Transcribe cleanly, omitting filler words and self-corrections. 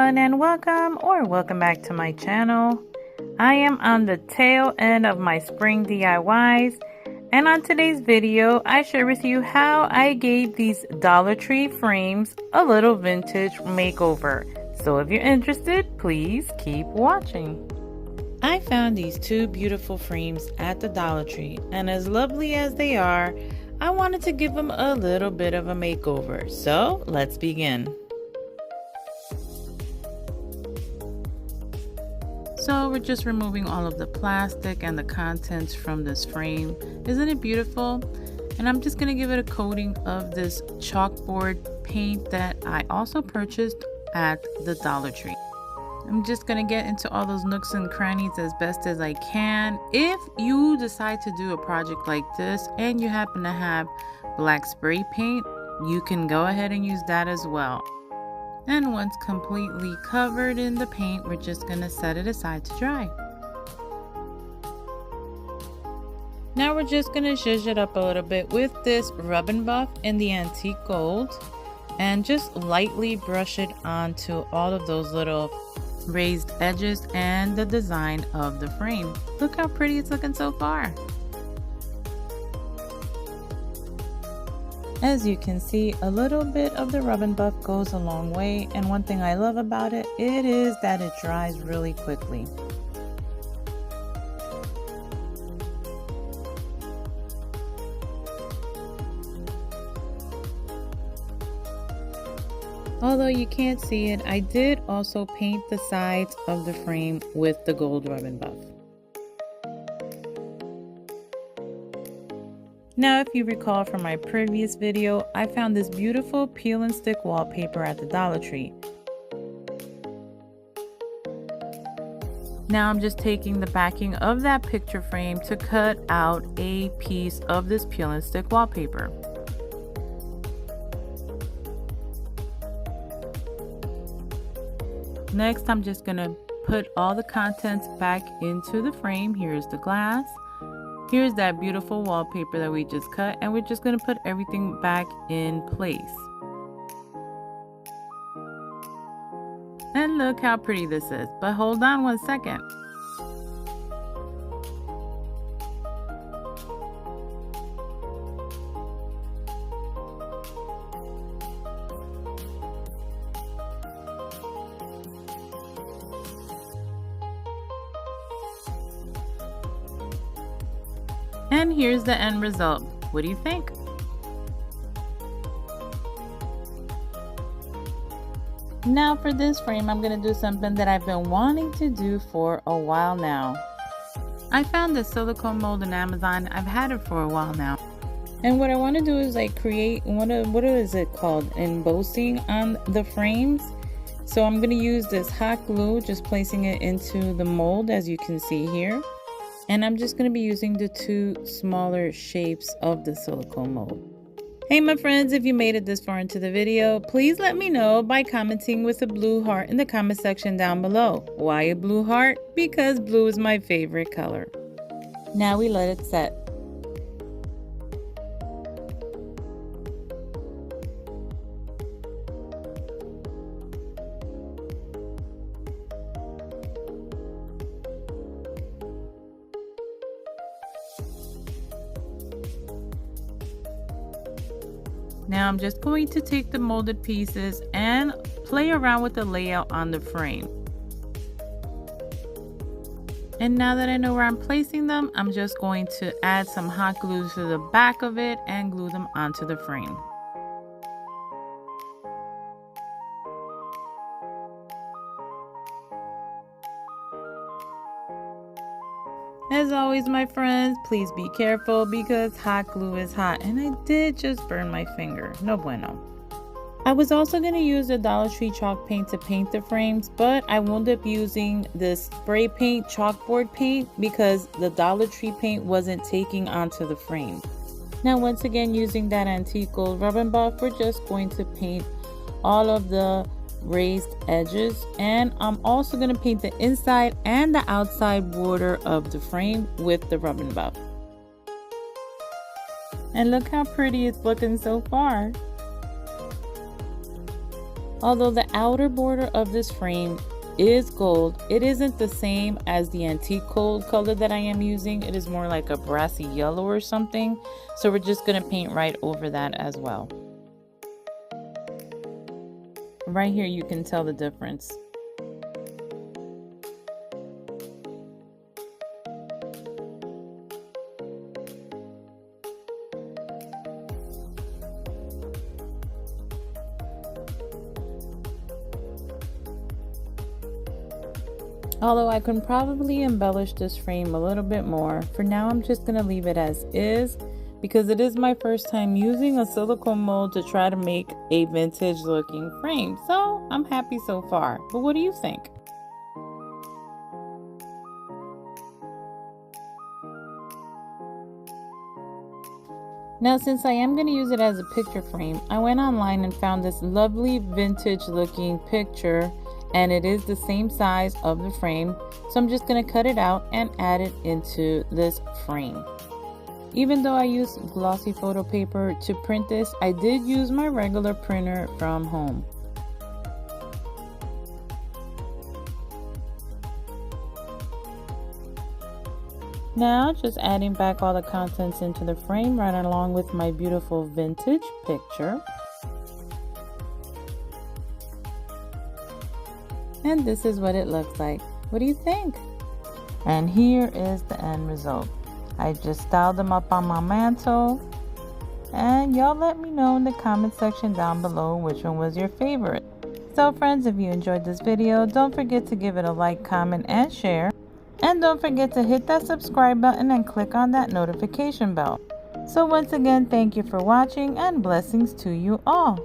everyone, and welcome back to my channel. I am on the tail end of my spring DIYs, and on today's video I share with you how I gave these Dollar Tree frames a little vintage makeover. So if you're interested, please keep watching. I found these two beautiful frames at the Dollar Tree, and as lovely as they are, I wanted to give them a little bit of a makeover. So let's begin. So we're just removing all of the plastic and the contents from this frame. Isn't it beautiful? And I'm just gonna give it a coating of this chalkboard paint that I also purchased at the Dollar Tree. I'm just gonna get into all those nooks and crannies as best as I can. If you decide to do a project like this and you happen to have black spray paint, you can go ahead and use that as well. And once completely covered in the paint, we're just gonna set it aside to dry. Now we're just gonna zhuzh it up a little bit with this Rub and Buff in the antique gold and just lightly brush it onto all of those little raised edges and the design of the frame. Look how pretty it's looking so far. As you can see, a little bit of the Rub and Buff goes a long way, and one thing I love about it is that it dries really quickly. Although you can't see it, I did also paint the sides of the frame with the gold Rub and Buff. Now, if you recall from my previous video, I found this beautiful peel and stick wallpaper at the Dollar Tree. Now I'm just taking the backing of that picture frame to cut out a piece of this peel and stick wallpaper. Next, I'm just going to put all the contents back into the frame. Here's the glass. Here's that beautiful wallpaper that we just cut, and we're just going to put everything back in place. And look how pretty this is. But hold on one second. And here's the end result. What do you think? Now for this frame, I'm going to do something that I've been wanting to do for a while now. I found this silicone mold on Amazon. I've had it for a while now. And what I want to do is like create what is it called? Embossing on the frames. So I'm going to use this hot glue, just placing it into the mold as you can see here. And I'm just going to be using the two smaller shapes of the silicone mold. Hey my friends, if you made it this far into the video, please let me know by commenting with a blue heart in the comment section down below. Why a blue heart? Because blue is my favorite color. Now we let it set. Now I'm just going to take the molded pieces and play around with the layout on the frame. And now that I know where I'm placing them, I'm just going to add some hot glue to the back of it and glue them onto the frame. As always, my friends, please be careful because hot glue is hot, and I did just burn my finger. No bueno. I was also going to use the Dollar Tree chalk paint to paint the frames, but I wound up using this spray paint chalkboard paint because the Dollar Tree paint wasn't taking onto the frame. Now once again, using that antique gold Rub and Buff, we're just going to paint all of the raised edges, and I'm also going to paint the inside and the outside border of the frame with the Rub and Buff. And look how pretty it's looking so far. Although the outer border of this frame is gold, it isn't the same as the antique gold color that I am using. It is more like a brassy yellow or something. So we're just going to paint right over that as well. Right here you can tell the difference. Although I can probably embellish this frame a little bit more, for now I'm just going to leave it as is because it is my first time using a silicone mold to try to make a vintage looking frame. So I'm happy so far, but what do you think? Now, since I am going to use it as a picture frame, I went online and found this lovely vintage looking picture, and it is the same size of the frame. So I'm just going to cut it out and add it into this frame. Even though I used glossy photo paper to print this, I did use my regular printer from home. Now just adding back all the contents into the frame right along with my beautiful vintage picture. And this is what it looks like. What do you think? And here is the end result. I just styled them up on my mantle. And y'all let me know in the comment section down below which one was your favorite. So friends, if you enjoyed this video, don't forget to give it a like, comment, and share. And don't forget to hit that subscribe button and click on that notification bell. So once again, thank you for watching and blessings to you all.